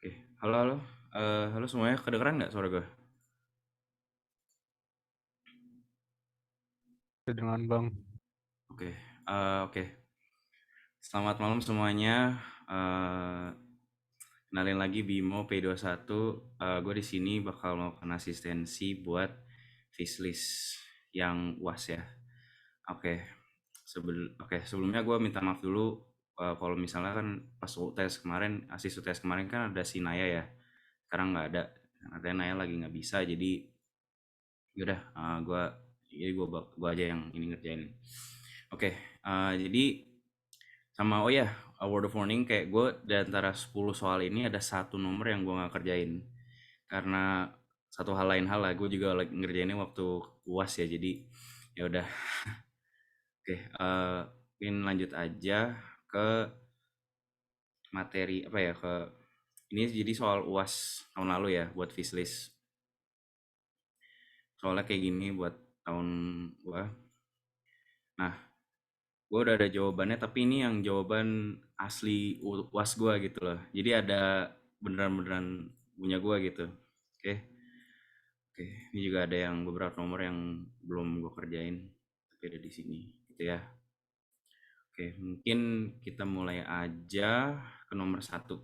Oke, halo halo. Halo semuanya, kedengeran nggak suara gue? Kedengeran Bang. Oke, oke. Selamat malam semuanya. Eh, Kenalin lagi Bimo P21. Gue di sini bakal melakukan asistensi buat Fislis yang UAS ya. Oke, sebelumnya gue minta maaf dulu. Kalau misalnya kan pas UTS kemarin, asis UTS kemarin kan ada si Naya ya. Sekarang nggak ada. Katanya Naya lagi nggak bisa, jadi yaudah, gue aja yang ini ngerjain. Oke, jadi sama, oh ya, a word of warning, kayak gue di antara 10 soal ini ada satu nomor yang gue nggak kerjain karena satu hal lain hal lah, gue juga lagi ngerjainnya waktu UAS ya, jadi ya udah. Oke, mungkin lanjut aja ke materi apa ya, ke ini jadi soal UAS tahun lalu ya buat Fislis. Soalnya kayak gini buat tahun gua. Nah, gue udah ada jawabannya, tapi ini yang jawaban asli UAS gue gitu loh. Jadi ada beneran-beneran punya gue gitu. Oke, oke. Ini juga ada yang beberapa nomor yang belum gue kerjain, tapi ada di sini gitu ya. Oke, mungkin kita mulai aja ke nomor satu.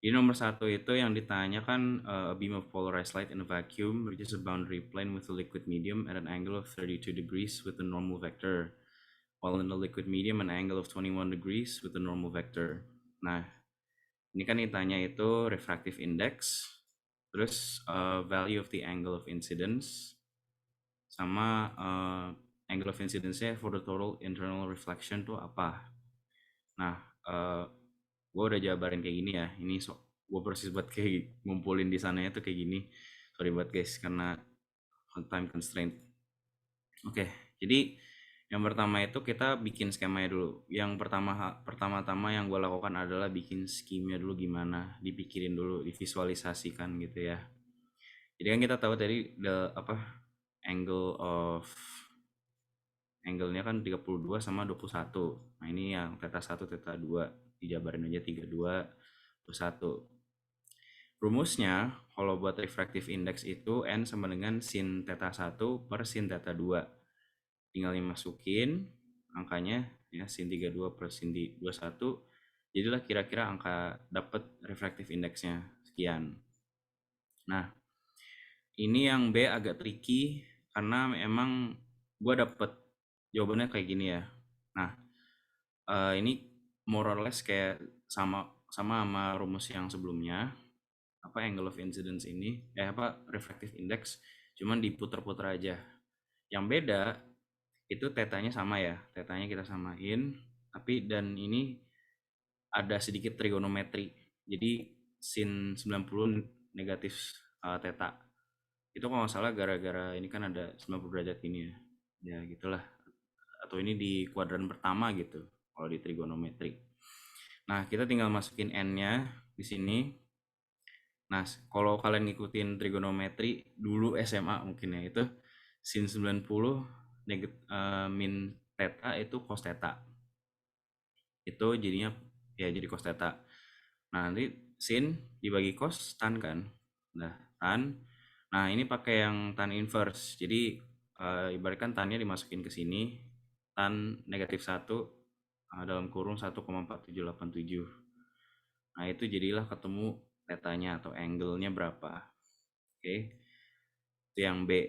Di nomor satu itu yang ditanyakan, a beam of polarized light in a vacuum reaches a boundary plane with a liquid medium at an angle of 32 degrees with a normal vector, while in the liquid medium an angle of 21 degrees with a normal vector. Nah, ini kan ditanya itu refractive index, terus value of the angle of incidence, sama angle of incidence-nya for the total internal reflection tuh apa. Nah, gue udah jabarin kayak gini ya. Ini gue persis buat kayak ngumpulin di sananya tuh kayak gini. Sorry buat guys karena time constraint. Oke, jadi yang pertama itu kita bikin skemanya dulu. Yang pertama-tama yang gue lakukan adalah bikin skemnya dulu, gimana, dipikirin dulu, divisualisasikan gitu ya. Jadi kan kita tahu tadi apa, angle of angle-nya kan 32 sama 21. Nah, ini yang theta 1, theta 2. Dijabarin aja 32, 21. Rumusnya, kalau buat refractive index itu N sama dengan sin theta 1 per sin theta 2. Tinggal dimasukin angkanya, ya, sin 32 per sin 21. Jadilah kira-kira angka dapat refractive indexnya sekian. Nah, ini yang B agak tricky karena memang gue dapet jawabannya kayak gini ya. Nah, ini more or less kayak sama sama rumus yang sebelumnya, apa, angle of incidence ini, apa, refractive index, cuman diputer-puter aja. Yang beda itu tetanya sama ya, tetanya kita samain, tapi dan ini ada sedikit trigonometri. Jadi sin 90 negatif theta. Itu kalau nggak salah gara-gara ini kan ada 90 derajat ini ya. Ya gitulah. Atau ini di kuadran pertama gitu kalau di trigonometri. Nah, kita tinggal masukin n-nya di sini. Nah, kalau kalian ngikutin trigonometri dulu SMA mungkin ya, itu sin 90 min theta itu cos theta. Itu jadinya ya jadi cos theta. Nah, nanti sin dibagi cos tan kan. Nah, tan. Nah, ini pakai yang tan inverse. Jadi ibaratkan tannya dimasukin ke sini, tan negatif 1 dalam kurung 1,4787. Nah, itu jadilah ketemu tetanya atau angle-nya berapa. Oke, itu yang B.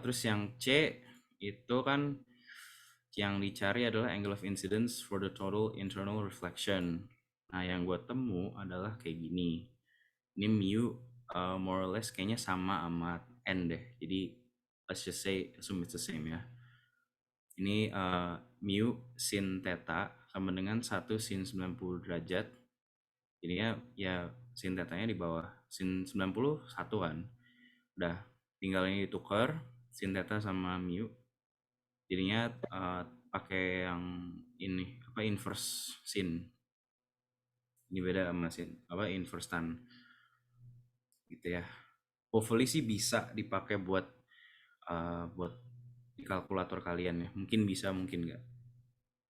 Terus yang C itu kan yang dicari adalah angle of incidence for the total internal reflection. Nah, yang gue temu adalah kayak gini. Ini mu more or less kayaknya sama sama n deh. Jadi let's just say assume it's the same ya. Ini mu sin theta sama dengan 1 sin 90 derajat. Jadinya ya sin tetanya di bawah sin 90 1 kan. Udah tinggal ini ditukar sin theta sama mu. Jadinya pakai yang ini apa, inverse sin. Ini beda sama sin apa, inverse tan gitu ya. Hopefully sih bisa dipakai buat di kalkulator kalian ya. Mungkin bisa, mungkin nggak.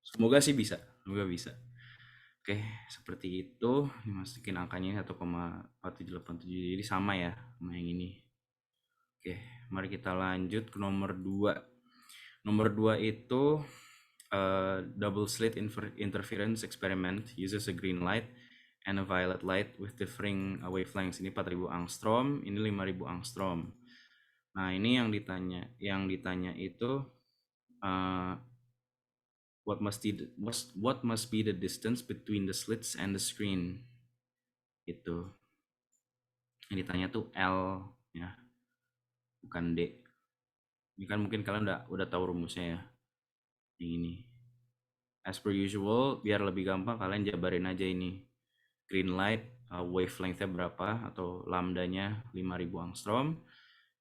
Semoga sih bisa, semoga bisa. Oke, seperti itu. Dimasukin angkanya 1,4787, jadi sama ya sama yang ini. Oke, mari kita lanjut ke nomor 2. Nomor 2 itu double slit interference experiment uses a green light and a violet light with differing wavelengths. Ini 4000 angstrom, ini 5000 angstrom. Nah, ini yang ditanya itu what must be the distance between the slits and the screen. Itu. Yang ditanya tuh L ya, bukan D. Ini kan mungkin kalian udah tahu rumusnya ya. Yang ini. As per usual, biar lebih gampang kalian jabarin aja ini. Green light wavelength-nya berapa atau lambdanya 5000 angstrom.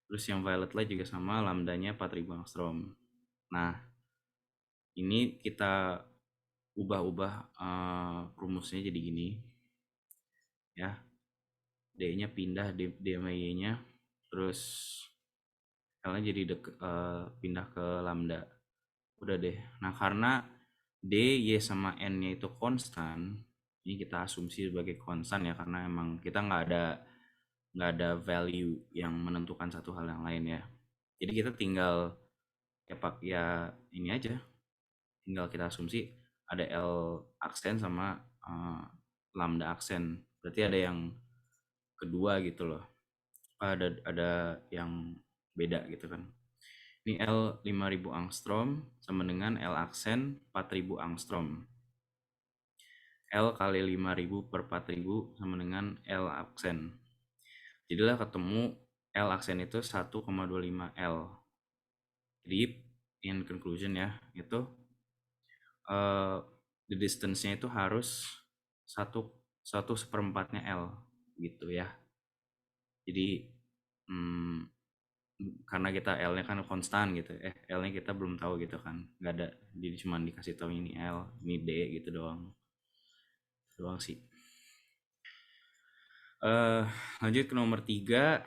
Terus yang violet light juga sama, lambdanya 4000 angstrom. Nah, ini kita ubah-ubah rumusnya jadi gini. Ya. D-nya pindah D sama Y-nya. Terus L-nya jadi pindah ke lambda. Udah deh. Nah, karena D, Y sama N-nya itu konstan, ini kita asumsi sebagai konstan ya, karena emang kita nggak ada value yang menentukan satu hal yang lain ya. Jadi kita tinggal ya ini aja, tinggal kita asumsi ada L aksen sama lambda aksen. Berarti ada yang kedua gitu loh. Ada yang beda gitu kan. Ini L 5000 angstrom sama dengan L aksen 4000 angstrom. L kali 5000 per 4000 sama dengan L aksen. Jadilah ketemu L aksen itu 1,25 L. Jadi in conclusion ya, itu the distance-nya itu harus 1/4-nya L gitu ya. Jadi karena kita L-nya kan konstan gitu, L-nya kita belum tahu gitu kan, nggak ada, jadi cuma dikasih tahu ini L, ini D gitu doang sih. Lanjut ke nomor 3.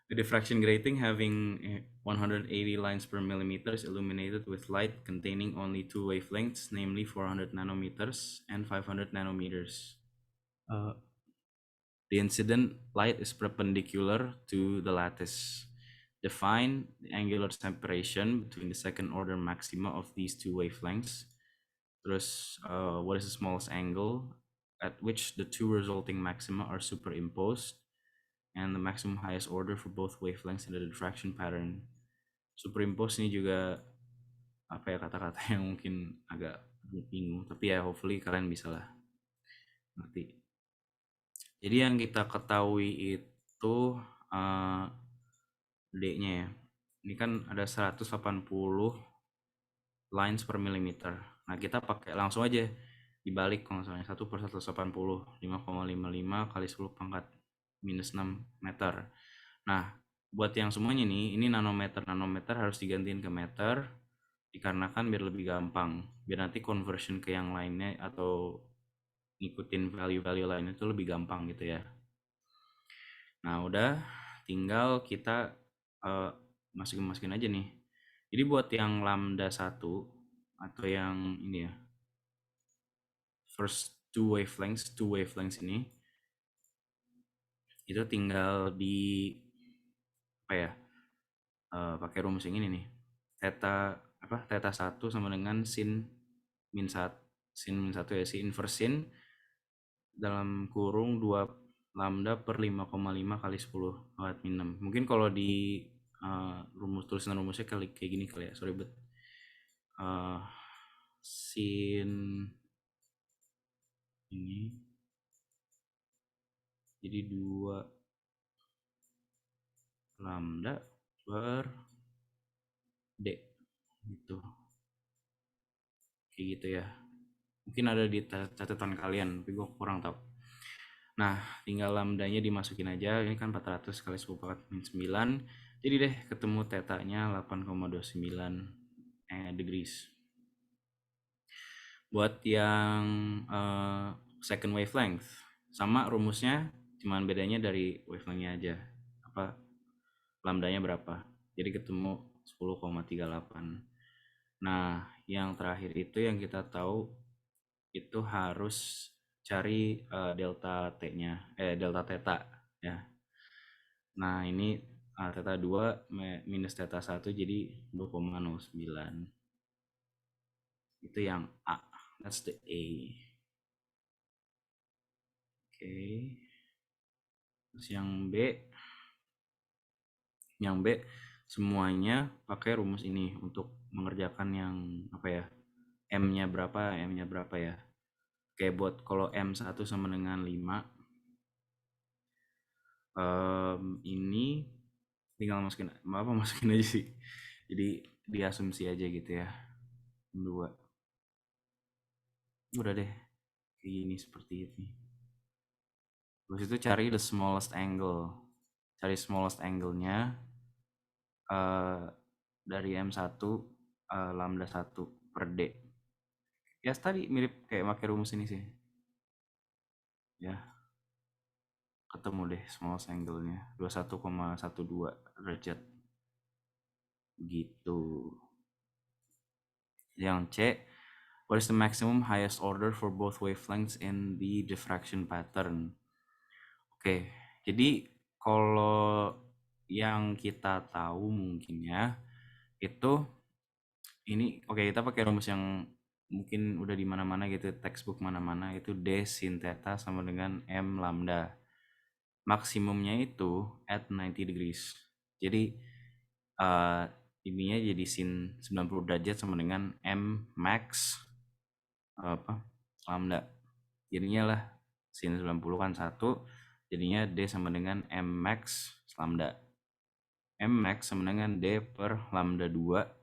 A diffraction grating having 180 lines per millimeter is illuminated with light containing only two wavelengths, namely 400 nanometers and 500 nanometers. The incident light is perpendicular to the lattice. Define the angular separation between the second order maxima of these two wavelengths. Terus, what is the smallest angle at which the two resulting maxima are superimposed, and the maximum highest order for both wavelengths in the diffraction pattern. Superimpose ini juga apa ya, kata-kata yang mungkin agak bingung, tapi ya hopefully kalian bisa lah ngerti. Jadi yang kita ketahui itu D-nya ya. Ini kan ada 180 lines per millimeter. Nah, kita pakai langsung aja dibalik kalau misalnya 1/180, 5,55 kali 10 pangkat minus 6 meter. Nah, buat yang semuanya nih, ini nanometer harus digantiin ke meter, dikarenakan biar lebih gampang, biar nanti conversion ke yang lainnya atau ngikutin value-value lainnya itu lebih gampang gitu ya. Nah, udah tinggal kita masukin aja nih. Jadi buat yang lambda 1 atau yang ini ya, first two wavelengths ini, itu tinggal di apa ya, pakai rumus yang ini nih. Theta 1 sama dengan sin min 1 ya, si inverse sin dalam kurung 2 lambda per 5,5 kali 10 kuadrat min 6. Mungkin kalau di tulisan rumusnya kayak gini kali ya, sorry bet. Sin ini jadi 2 lambda per D gitu. Kayak gitu ya. Mungkin ada di catatan kalian, tapi gue kurang tahu. Nah, tinggal lambdanya dimasukin aja. Ini kan 400 kali 10 pangkat min 9. Jadi deh ketemu tetanya 8,29 degrees. Buat yang second wavelength, sama rumusnya, cuman bedanya dari wavelengthnya aja. Lambdanya berapa. Jadi ketemu 10,38. Nah, yang terakhir itu yang kita tahu itu harus cari delta T-nya, delta theta ya. Nah, ini theta 2 minus theta 1 jadi 2,09. Itu yang A. That's the A. Oke. Terus yang B semuanya pakai rumus ini untuk mengerjakan yang apa ya? M-nya berapa ya? Kayak buat kalau M1 sama dengan 5, ini tinggal masukin aja sih. Jadi diasumsi aja gitu ya. 2. Udah deh. Kayak gini seperti ini. Terus itu cari the smallest angle. Cari smallest angle-nya dari M1 lambda 1 per D. Ya tadi mirip kayak pakai rumus ini sih. Ya, ketemu deh smallest angle-nya 21,12 derajat. Gitu. Yang C, what is the maximum highest order for both wavelengths in the diffraction pattern? Oke, jadi kalau yang kita tahu mungkin ya, itu ini kita pakai rumus yang mungkin udah di mana-mana gitu, textbook mana-mana, itu D sin theta sama dengan M lambda. Maksimumnya itu at 90 degrees. Jadi ininya jadi sin 90 derajat sama dengan M max lambda. Jadinya lah sin 90 kan 1, jadinya D sama dengan M max lambda. M max sama dengan D per lambda 2.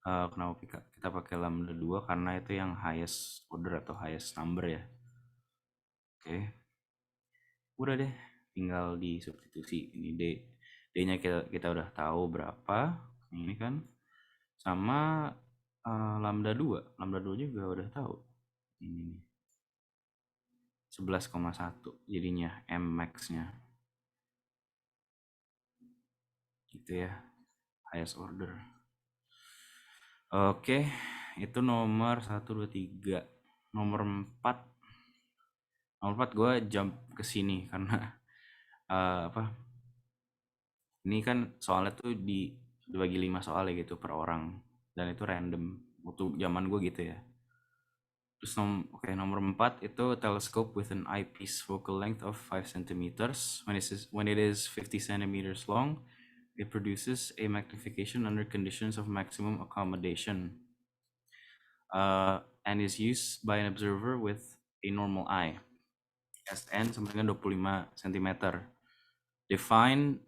Kenapa kita pakai lambda 2? Karena itu yang highest order atau highest number ya. Oke. Udah deh, tinggal di substitusi. Ini D-nya kita udah tahu berapa. Ini kan sama lambda 2. Lambda 2 juga udah tahu. Ini 11,1 jadinya M max-nya. Gitu ya. Highest order. Oke, itu nomor 1 2 3. Nomor 4 gue jump ke sini karena ini kan soalnya tuh dibagi 5 soal ya gitu per orang, dan itu random waktu zaman gue gitu ya. Terus nomor 4 itu telescope with an eyepiece focal length of 5 centimeters. When it is 50 centimeters long, it produces a magnification under conditions of maximum accommodation and is used by an observer with a normal eye. SN sama dengan 25 cm. Define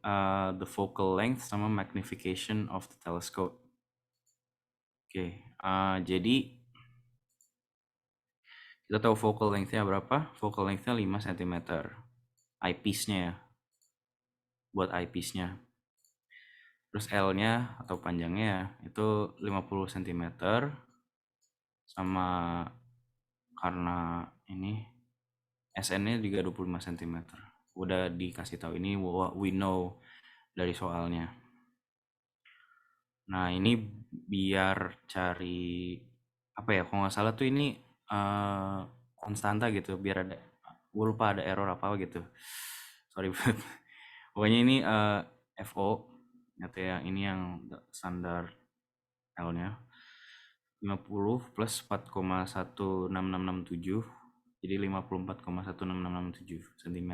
the focal length sama magnification of the telescope. Oke, jadi kita tahu focal length-nya berapa? Focal length-nya 5 cm. Eyepiece-nya ya. Buat eyepiece-nya. Terus L-nya atau panjangnya itu 50 cm. Sama karena ini SN-nya juga 25 cm. Udah dikasih tahu, ini we know dari soalnya. Nah, ini biar cari apa ya, kalau nggak salah tuh ini konstanta gitu, biar ada, gue lupa ada error apa gitu, sorry banget. Pokoknya ini FO nyata ya, ini yang standar L-nya 50 plus 4,16667, jadi 54,16667 cm.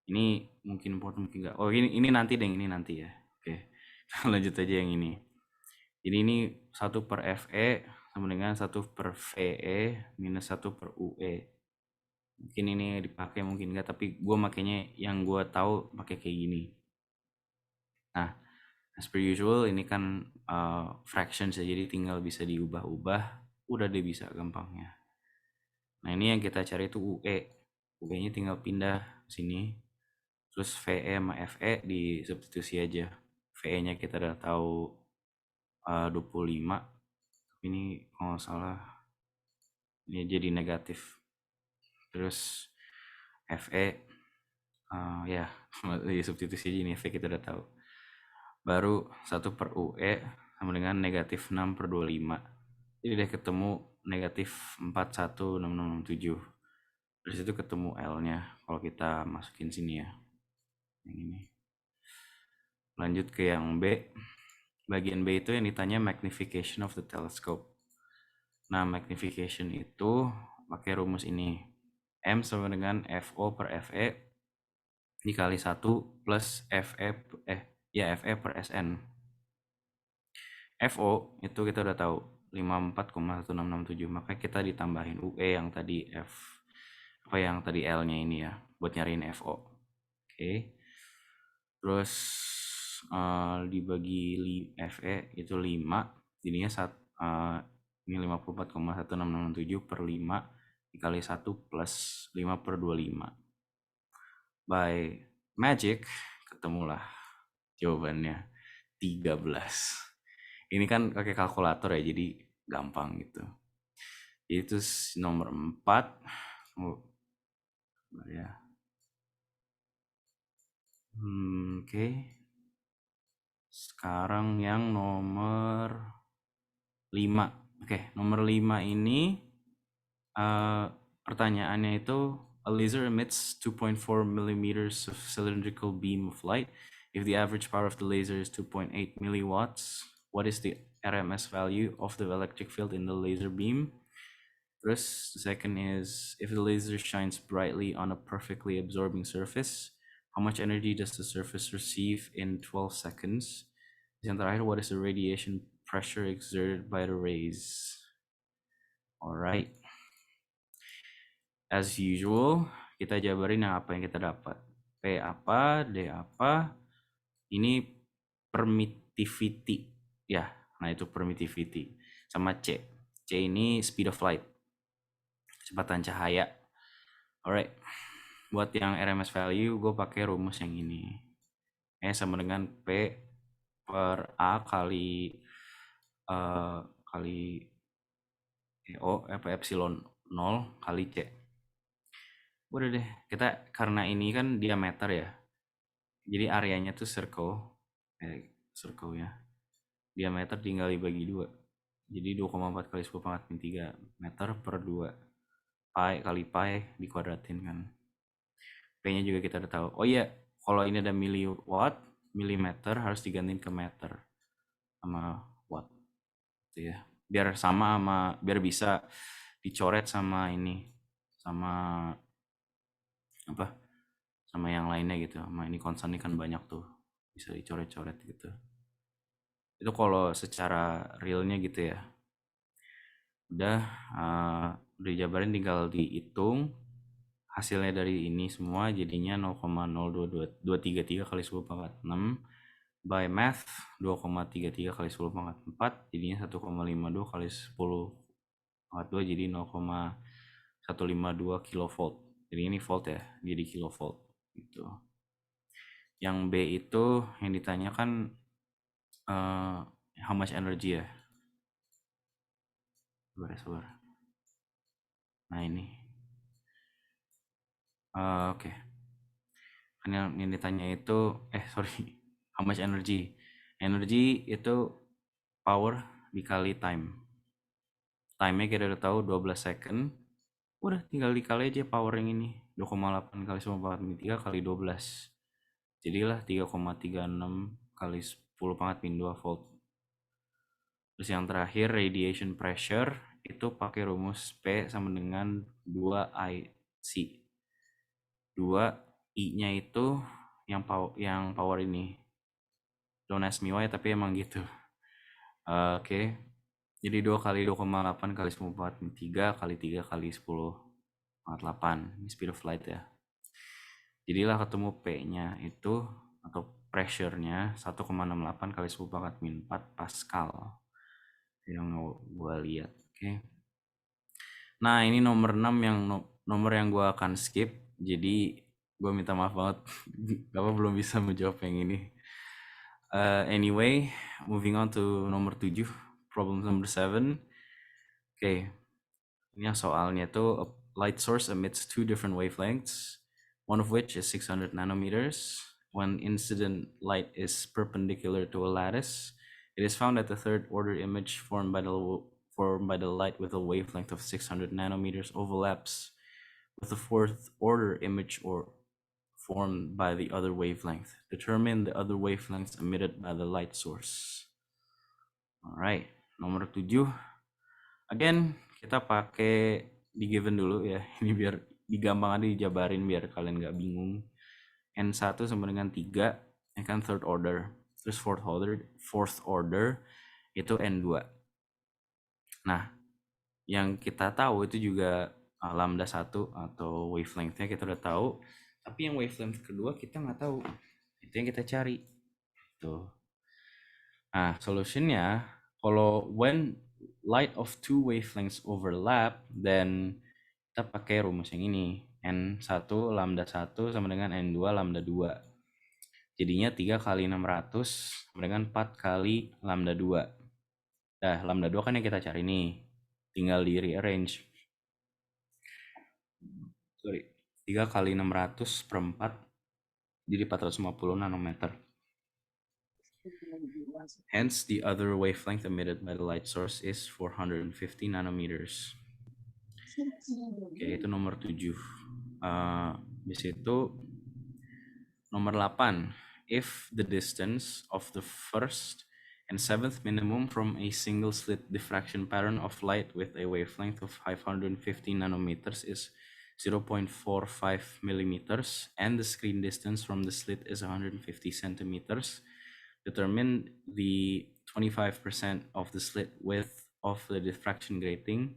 Ini mungkin important, mungkin enggak. Oh, ini nanti deh, ini nanti ya. Oke. Lanjut aja yang ini. Jadi ini 1 per FE sama dengan 1 per VE minus 1 per UE. Mungkin ini dipakai, mungkin enggak, tapi gue makanya yang gue tahu pakai kayak gini. Nah, as per usual ini kan fractions ya, jadi tinggal bisa diubah-ubah, udah deh bisa gampangnya. Nah, ini yang kita cari itu UE. UE-nya tinggal pindah sini. Terus VE sama FE disubstitusi aja. VE-nya kita udah tahu 25. Ini kalau nggak salah ini jadi negatif. Terus FE ya disubstitusi aja, ini FE kita udah tahu. Baru 1 per UE sama dengan negatif 6 per 25. Jadi udah ketemu negatif 416667. Terus itu ketemu L-nya kalau kita masukin sini ya. Yang ini. Lanjut ke yang B. Bagian B itu yang ditanya magnification of the telescope. Nah, magnification itu pakai rumus ini. M sama dengan FO per FE dikali 1 plus FE per SN. FO itu kita udah tahu 54,1667, maka kita ditambahin UE yang tadi yang tadi L-nya ini ya buat nyariin FO. Oke. Terus dibagi FE itu 5, jadinya ini 54,1667 per 5 dikali 1 plus 5 per 25. By magic ketemulah jawabannya 13. Ini kan pakai kalkulator ya, jadi gampang gitu. Jadi itu nomor 4. Ya. Oke. Sekarang yang nomor 5. Oke, nomor 5 ini pertanyaannya itu a laser emits 2.4 millimeters of cylindrical beam of light. If the average power of the laser is 2.8 milliwatts, what is the RMS value of the electric field in the laser beam? Terus, the second is, if the laser shines brightly on a perfectly absorbing surface, how much energy does the surface receive in 12 seconds? Yang terakhir, what is the radiation pressure exerted by the rays? Alright. As usual, kita jabarin yang apa yang kita dapat. P apa, D apa. Ini permittivity. Ya, nah itu permittivity. Sama C. C ini speed of light. Kecepatan cahaya. Alright. Buat yang RMS value, gue pakai rumus yang ini. Sama dengan P per A kali epsilon 0 kali C. Udah deh, kita karena ini kan diameter ya. Jadi areanya tuh circle ya. Diameter tinggal dibagi 2. Jadi 2,4 kali 10 pangkat min 3 meter per 2. Pi kali pi dikuadratin kan. P-nya juga kita udah tahu. Oh iya, kalau ini ada miliwatt, milimeter harus digantiin ke meter sama watt. Gitu ya. Biar bisa dicoret sama ini, sama yang lainnya gitu. Sama ini konstannya kan banyak tuh, bisa dicoret-coret gitu. Itu kalau secara realnya gitu ya. Udah dijabarin, tinggal dihitung hasilnya dari ini semua, jadinya 0,02233 kali 10 pangkat 6. By math 2,33 kali 10 pangkat 4 jadinya 1,52 kali 10 pangkat 2, jadi 0,152 kilovolt. Jadi ini volt ya, jadi kilovolt gitu. Yang B itu yang ditanyakan how much energy ya. Sabar. Nah ini oke. Kan yang ditanya itu how much energy. Energy itu power dikali time. Time-nya kita udah tahu 12 second. Udah tinggal dikali aja power yang ini. 2,8 kali 10⁻³ kali 12. Jadilah 3,36 kali 10 pangkat min 2 volt. Terus yang terakhir radiation pressure itu pakai rumus P sama dengan 2IC. 2I-nya itu yang power ini. Don't ask me why, tapi emang gitu. Oke. Jadi 2 kali 2,8 kali 10⁻³ kali 3 kali 10⁻8. Ini speed of light ya. Jadilah ketemu P-nya itu atau pressure-nya 1,68 kali 10⁻⁴ Pascal. Yang gue lihat. Oke. Nah, ini nomor 6 yang nomor yang gue akan skip. Jadi gue minta maaf banget belum bisa menjawab yang ini. Anyway, moving on to nomor 7, problem number 7. Oke. Ini soalnya tuh a light source emits 2 different wavelengths, one of which is 600 nanometers. When incident light is perpendicular to a lattice, it is found that the third order image formed by the formed by the light with a wavelength of 600 nanometers overlaps with the fourth order image or formed by the other wavelength. Determine the other wavelengths emitted by the light source. Alright, nomor 7. Again, kita pakai di given dulu ya. Ini biar digampang aja dijabarin biar kalian nggak bingung. N1 sama dengan 3, ya kan third order. Terus fourth order itu N2. Nah, yang kita tahu itu juga lambda 1 atau wavelength-nya kita udah tahu. Tapi yang wavelength kedua kita nggak tahu. Itu yang kita cari. Tuh. Nah, solutionnya, kalau when light of two wavelengths overlap, then kita pakai rumus yang ini. N1 lambda 1 sama dengan N2 lambda 2. Jadinya 3 kali 600 sama dengan 4 kali lambda 2. Nah, lambda 2 kan yang kita cari nih. Tinggal di rearrange. 3 kali 600 per 4 jadi 450 nanometer. Hence, the other wavelength emitted by the light source is 450 nanometers. Oke, itu nomor 7. Di situ nomor 8. If the distance of the first and seventh minimum from a single slit diffraction pattern of light with a wavelength of 550 nanometers is 0.45 millimeters and the screen distance from the slit is 150 centimeters, determine the 25% of the slit width of the diffraction grating.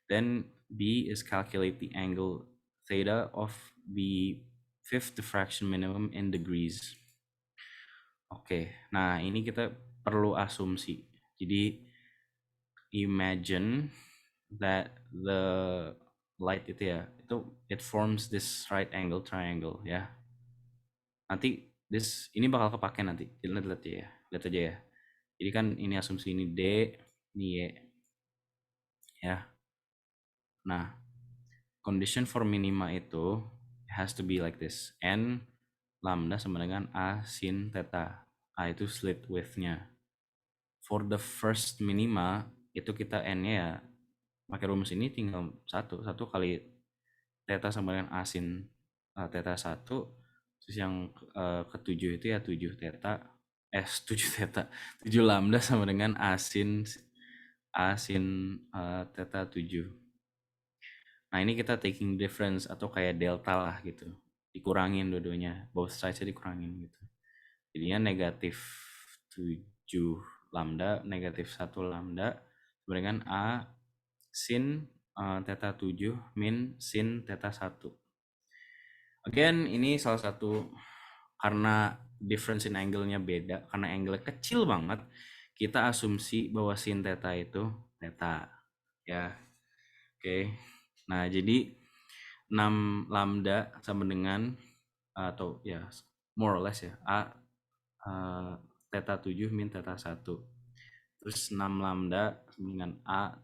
Then B is calculate the angle theta of the fifth diffraction minimum in degrees. Oke, nah ini kita perlu asumsi. Jadi imagine that the light itu ya, it forms this right angle triangle ya. Nanti ini bakal kepake nanti. Lihat ya, lihat aja ya. Jadi kan ini asumsi ini D, ini Y. Ya. Nah, condition for minima itu has to be like this. N lambda sama dengan A sin theta. A itu slit width-nya. For the first minima, itu kita N-nya ya, pakai rumus ini tinggal 1 kali theta sama dengan A sin theta 1. Terus yang ketujuh itu ya 7 theta. 7 lambda sama dengan A sin theta 7. Nah ini kita taking difference atau kayak delta lah gitu. Dikurangin dua-duanya, both sides-nya dikurangin gitu. Jadinya negatif 7 lambda, negatif 1 lambda sama dengan A sin theta 7 min sin theta 1. Again, ini salah satu karena difference in angle-nya beda, karena angle-nya kecil banget, kita asumsi bahwa sin theta itu theta. Ya, oke. Nah, jadi 6 lambda sama dengan atau ya more or less ya A theta 7 min theta 1. Terus 6 lambda sama dengan A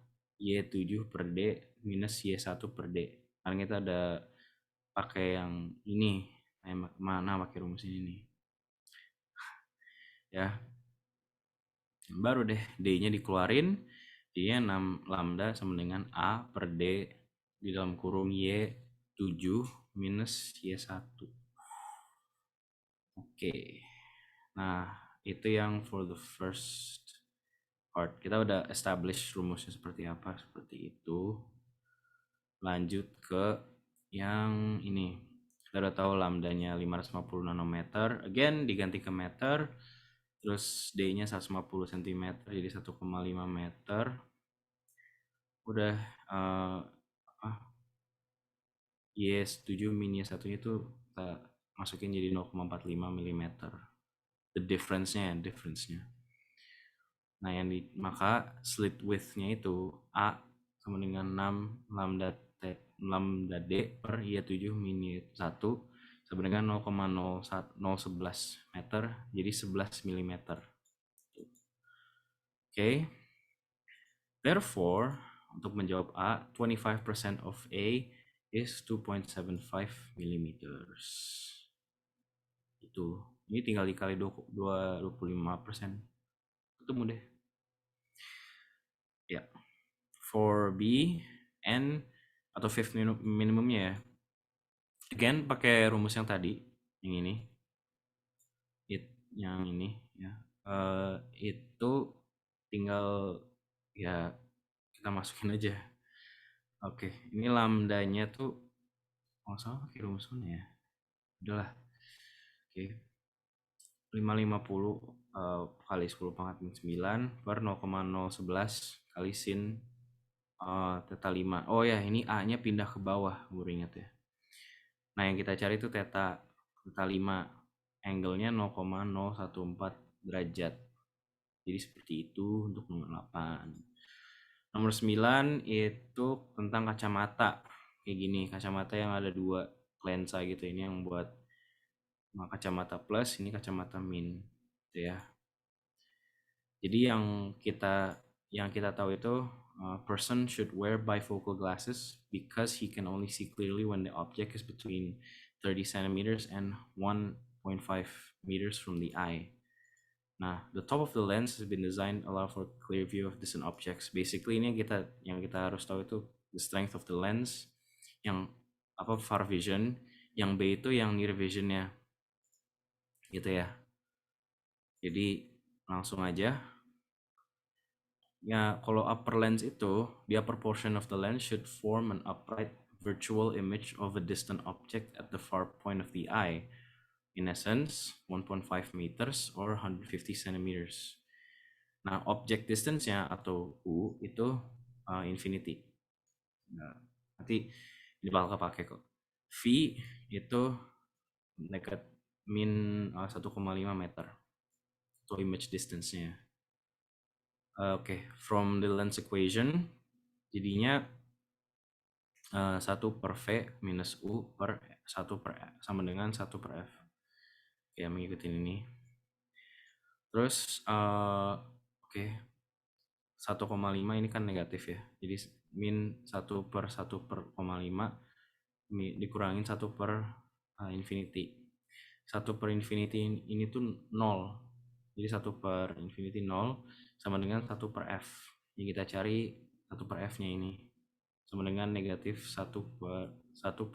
Y7 per D minus Y1 per D. Karena kita ada pakai yang ini. Mana pakai rumus ini nih. Ya. Baru deh D-nya dikeluarin. Jadinya 6 lambda sama dengan A per D di dalam kurung Y7 minus Y1. Oke. Nah, itu yang for the first part. Kita udah establish rumusnya seperti apa, seperti itu. Lanjut ke yang ini. Kita udah tahu lambdanya 550 nanometer. Again, diganti ke meter. Terus D-nya 150 cm, jadi 1,5 meter. Udah Y7 min Y1 itu kita masukin jadi 0,45 mm. The difference-nya. Nah, maka slit width-nya itu A sama dengan 6 lambda D per Y7 min Y1 sama dengan 0,011 meter, jadi 11 mm. Oke. Therefore, untuk menjawab A, 25% of A is 2.75 mm. Itu. Ini tinggal dikali 25%. Ketemu deh. Ya. for B, N atau fifth minimumnya ya. Again pakai rumus yang tadi, yang ini, yang ini ya. Itu tinggal ya kita masukin aja. Oke, ini lambdanya tuh salah pakai rumus mana ya? Udahlah. Oke. 550 kali 10 pangkat min 9 per 0,011 kali sin theta 5. Oh ya, ini A-nya pindah ke bawah, gue ingat ya. Nah, yang kita cari itu theta 5. Angle-nya 0,014 derajat. Jadi seperti itu untuk nomor 8. Nomor 9 itu tentang kacamata. Kayak gini, kacamata yang ada 2 lensa gitu. Ini yang buat kacamata plus, ini kacamata min. Gitu ya. Jadi yang kita tahu itu person should wear bifocal glasses because he can only see clearly when the object is between 30 centimeters and 1.5 meters from the eye. Nah, the top of the lens has been designed allow for clear view of distant objects. Basically ini yang kita harus tahu itu the strength of the lens, yang far vision, yang B itu yang near visionnya, gitu ya. Jadi langsung aja. Ya, kalau upper lens itu, the upper portion of the lens should form an upright virtual image of a distant object at the far point of the eye. In essence, 1.5 meters or 150 centimeters. Nah, object distance-nya atau U itu infinity. Nah, nanti ini bakal kepake kok. V itu dekat min 1,5 meter. Itu image distance-nya. Oke, from the lens equation, jadinya 1 per V minus U per 1 per F, sama dengan 1 per F. Ya, mengikuti ini. Terus, oke, 1,5 ini kan negatif ya. Jadi min 1 per 1 per 0,5 dikurangin 1 per infinity. 1 per infinity ini tuh 0. Jadi 1 per infinity 0 sama dengan 1 per F. Yang kita cari 1 per F-nya ini sama dengan negatif 1 per 1,5.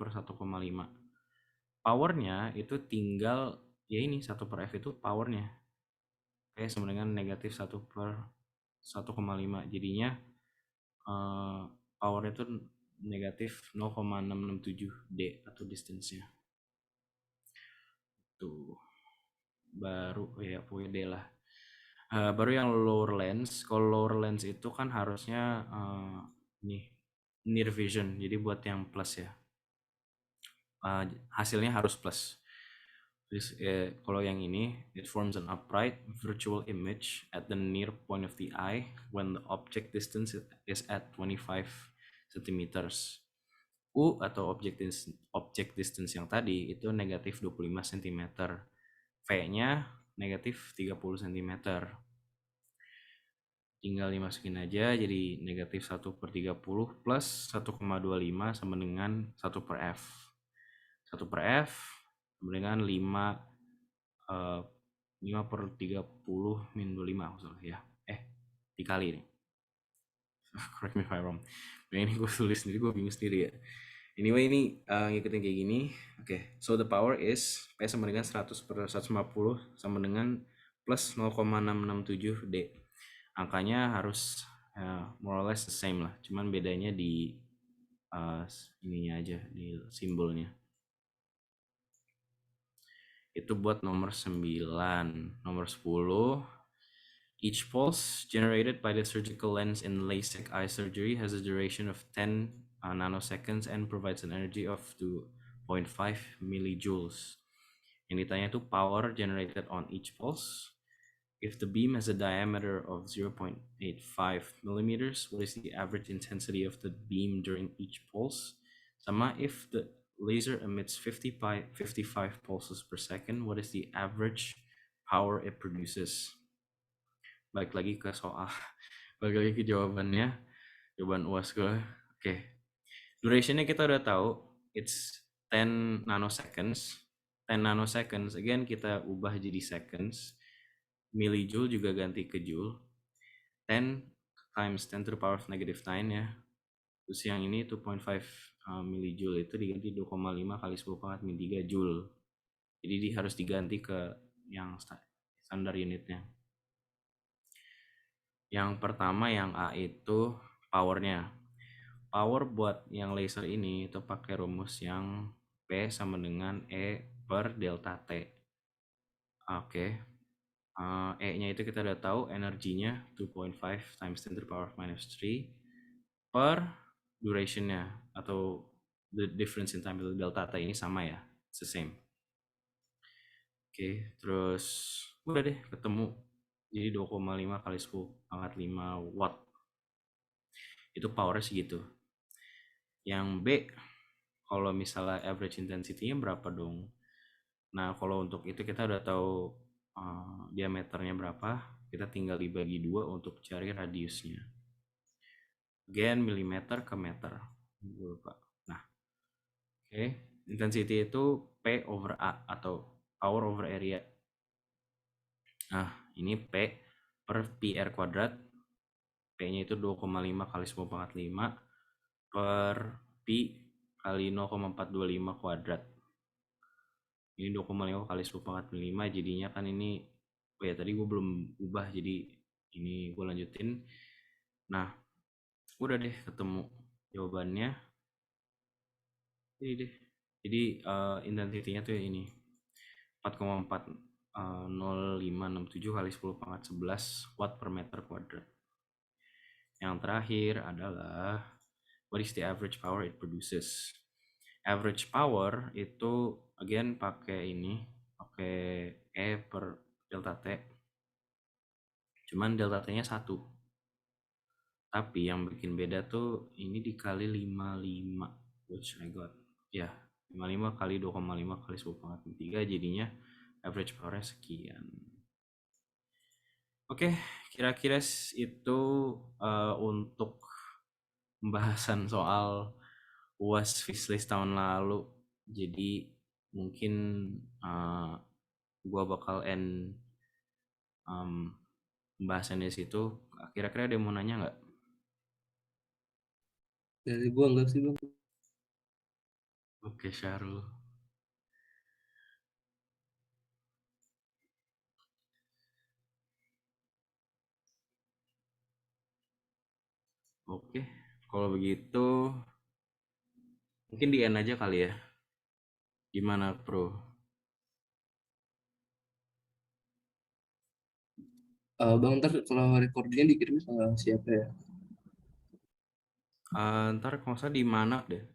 Powernya itu tinggal ya ini 1 per F itu powernya. Oke, sama dengan negatif 1 per 1,5. Jadinya powernya itu negatif 0,667 D atau distance-nya. Tuh. Baru ya pokoknya D lah. Baru yang lower lens. Kalau lower lens itu kan harusnya nih near vision. Jadi buat yang plus ya. Hasilnya harus plus. Terus kalau yang ini, it forms an upright virtual image at the near point of the eye when the object distance is at 25 centimeters. U atau object distance yang tadi itu negatif 25 cm. V-nya negatif 30 cm. Tinggal dimasukin aja, jadi negatif 1 per 30 plus 1,25 sama dengan 1 per F. 1 per F sama dengan 5 per 30 min 25 maksudnya ya. Dikali nih. Correct me if I'm wrong. Nah, ini gue tulis sendiri, gue bingung sendiri ya. Anyway, ini ngikutin kayak gini. Oke, so the power is P sama dengan 100 per 150 sama dengan plus 0,667 D. Angkanya harus more or less the same lah. Cuman bedanya di ininya aja, di simbolnya. Itu buat nomor 9. Nomor 10, each pulse generated by the surgical lens in LASIK eye surgery has a duration of 10 nanoseconds and provides an energy of 2.5 millijoules. Yang ditanya itu power generated on each pulse. If the beam has a diameter of 0.85 millimeters, what is the average intensity of the beam during each pulse? Sama if the laser emits 55 pulses per second, what is the average power it produces? Balik lagi ke soal, balik lagi ke jawaban UAS gue. Oke. Durationnya kita udah tahu, it's 10 nanoseconds. 10 nanoseconds, again kita ubah jadi seconds. Millijoule juga ganti ke joule. 10 times 10 to the power of negative 9 ya. Terus yang ini 2.5 milijoule itu diganti 2,5 kali 10 pangkat min 3 joule. Jadi harus diganti ke yang standar unitnya. Yang pertama yang A itu powernya. Power buat yang laser ini itu pakai rumus yang P sama dengan E per delta T. Oke. E-nya itu kita udah tahu energinya 2.5 times 10 to the power of minus 3 per durationnya atau the difference in time itu delta T ini sama ya, it's the same. Oke, terus udah deh ketemu. Jadi 2,5 kali 10 pangkat 5 watt. Itu powernya segitu. Yang B, kalau misalnya average intensity-nya berapa dong? Nah, kalau untuk itu kita udah tahu diameternya berapa, kita tinggal dibagi 2 untuk cari radiusnya. Again, milimeter ke meter. Lupa. Nah, oke. Intensity itu P over A atau power over area. Nah, ini P per PR kuadrat. P-nya itu 2,5 kali 10 pangkat 5 per Pi kali 0,425 kuadrat. Ini 2,5 kali 10 pangkat 5, jadinya kan ini, oh ya tadi gue belum ubah, jadi ini gue lanjutin. Nah, udah deh ketemu jawabannya. Ini deh. Jadi intensity-nya tuh ini 4,40567 kali 10 pangkat 11 watt per meter kuadrat. Yang terakhir adalah what is the average power it produces? Average power itu again pakai E per delta T. Cuman delta T-nya 1. Tapi yang bikin beda tuh ini dikali 55, which I got. Ya, 55 kali 2,5 kali 10 pangkat 3 jadinya average power-nya sekian. Oke, kira-kira itu untuk pembahasan soal UAS Fislis tahun lalu. Jadi mungkin gua bakal end pembahasannya situ. Kira-kira ada yang mau nanya nggak? Dari gua enggak sih bang. Oke, Syarul. Oke, kalau begitu mungkin di end aja kali ya. Gimana, Bro? Bang, ntar kalau recordingnya dikirim sama siapa ya? Ntar kalau saya di mana deh?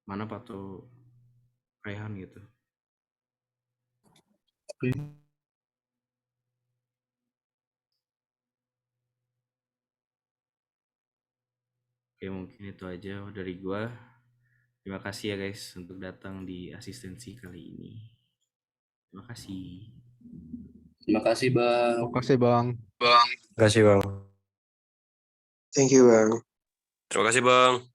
Mana Pak tuh Rehan gitu. Oke. Oke, mungkin itu aja dari gua. Terima kasih ya guys untuk datang di asistensi kali ini. Terima kasih. Terima kasih bang. Terima kasih Bang. Terima kasih Bang. Thank you, Bang. Terima kasih Bang.